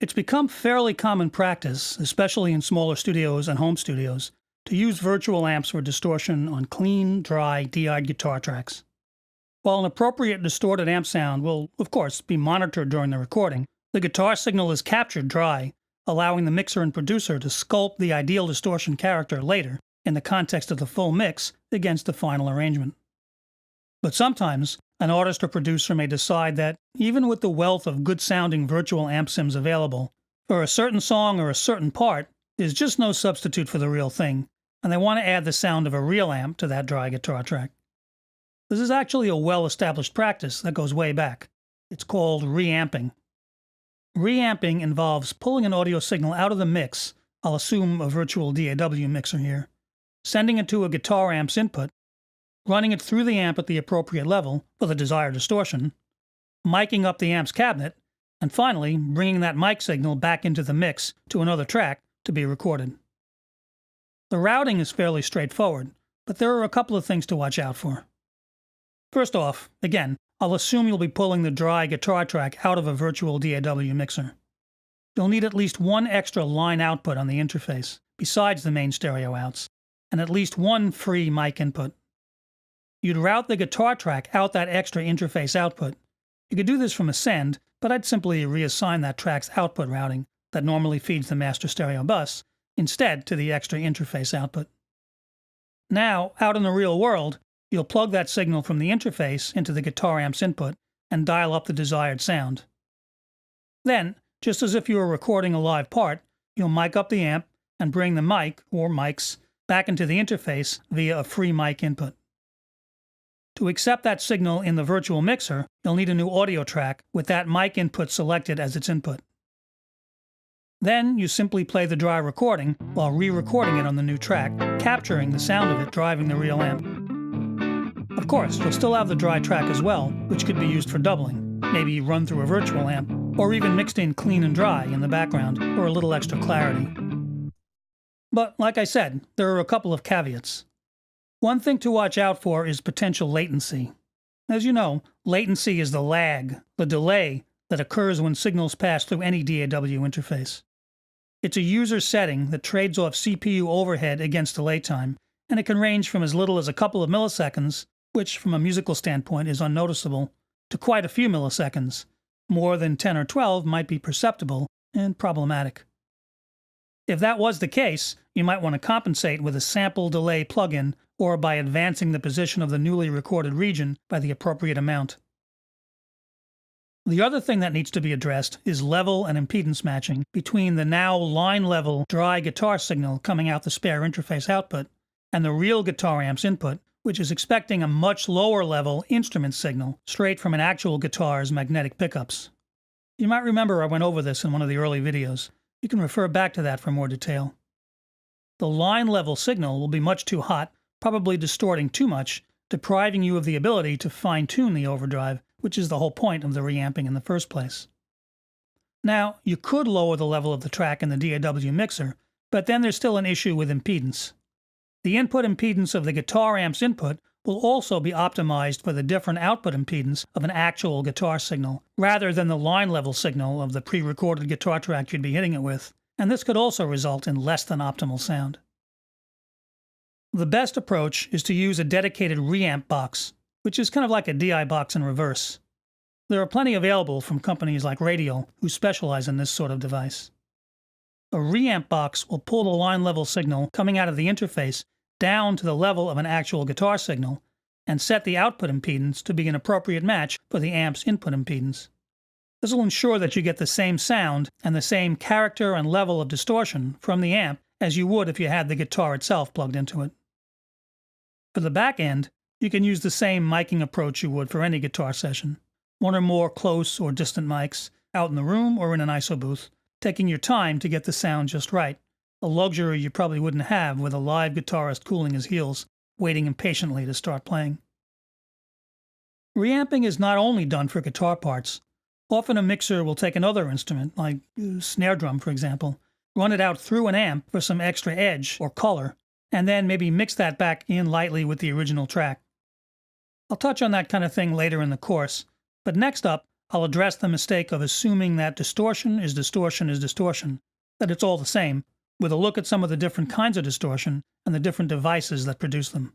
It's become fairly common practice, especially in smaller studios and home studios, to use virtual amps for distortion on clean, dry, DI'd guitar tracks. While an appropriate distorted amp sound will, of course, be monitored during the recording, the guitar signal is captured dry, allowing the mixer and producer to sculpt the ideal distortion character later in the context of the full mix against the final arrangement. But sometimes, an artist or producer may decide that, even with the wealth of good-sounding virtual amp sims available, for a certain song or a certain part, there's just no substitute for the real thing, and they want to add the sound of a real amp to that dry guitar track. This is actually a well-established practice that goes way back. It's called reamping. Reamping involves pulling an audio signal out of the mix, I'll assume a virtual DAW mixer here, sending it to a guitar amp's input, running it through the amp at the appropriate level for the desired distortion, miking up the amp's cabinet, and finally bringing that mic signal back into the mix to another track to be recorded. The routing is fairly straightforward, but there are a couple of things to watch out for. First off, again, I'll assume you'll be pulling the dry guitar track out of a virtual DAW mixer. You'll need at least one extra line output on the interface, besides the main stereo outs, and at least one free mic input. You'd route the guitar track out that extra interface output. You could do this from a send, but I'd simply reassign that track's output routing that normally feeds the master stereo bus, instead to the extra interface output. Now, out in the real world, you'll plug that signal from the interface into the guitar amp's input and dial up the desired sound. Then, just as if you were recording a live part, you'll mic up the amp and bring the mic, or mics, back into the interface via a free mic input. To accept that signal in the virtual mixer, you'll need a new audio track with that mic input selected as its input. Then you simply play the dry recording while re-recording it on the new track, capturing the sound of it driving the real amp. Of course, you'll still have the dry track as well, which could be used for doubling, maybe run through a virtual amp, or even mixed in clean and dry in the background for a little extra clarity. But like I said, there are a couple of caveats. One thing to watch out for is potential latency. As you know, latency is the lag, the delay, that occurs when signals pass through any DAW interface. It's a user setting that trades off CPU overhead against delay time, and it can range from as little as a couple of milliseconds, which from a musical standpoint is unnoticeable, to quite a few milliseconds. More than 10 or 12 might be perceptible and problematic. If that was the case, you might want to compensate with a sample delay plugin or by advancing the position of the newly recorded region by the appropriate amount. The other thing that needs to be addressed is level and impedance matching between the now line-level dry guitar signal coming out the spare interface output and the real guitar amp's input, which is expecting a much lower level instrument signal straight from an actual guitar's magnetic pickups. You might remember I went over this in one of the early videos. You can refer back to that for more detail. The line-level signal will be much too hot, probably distorting too much, depriving you of the ability to fine-tune the overdrive, which is the whole point of the reamping in the first place. Now, you could lower the level of the track in the DAW mixer, but then there's still an issue with impedance. The input impedance of the guitar amp's input will also be optimized for the different output impedance of an actual guitar signal, rather than the line-level signal of the pre-recorded guitar track you'd be hitting it with, and this could also result in less than optimal sound. The best approach is to use a dedicated reamp box, which is kind of like a DI box in reverse. There are plenty available from companies like Radial who specialize in this sort of device. A reamp box will pull the line-level signal coming out of the interface down to the level of an actual guitar signal and set the output impedance to be an appropriate match for the amp's input impedance. This will ensure that you get the same sound and the same character and level of distortion from the amp as you would if you had the guitar itself plugged into it. For the back end, you can use the same miking approach you would for any guitar session. One or more close or distant mics, out in the room or in an ISO booth, taking your time to get the sound just right, a luxury you probably wouldn't have with a live guitarist cooling his heels, waiting impatiently to start playing. Reamping is not only done for guitar parts. Often a mixer will take another instrument, like snare drum for example, run it out through an amp for some extra edge or color, and then maybe mix that back in lightly with the original track. I'll touch on that kind of thing later in the course, but next up, I'll address the mistake of assuming that distortion is distortion is distortion, that it's all the same, with a look at some of the different kinds of distortion and the different devices that produce them.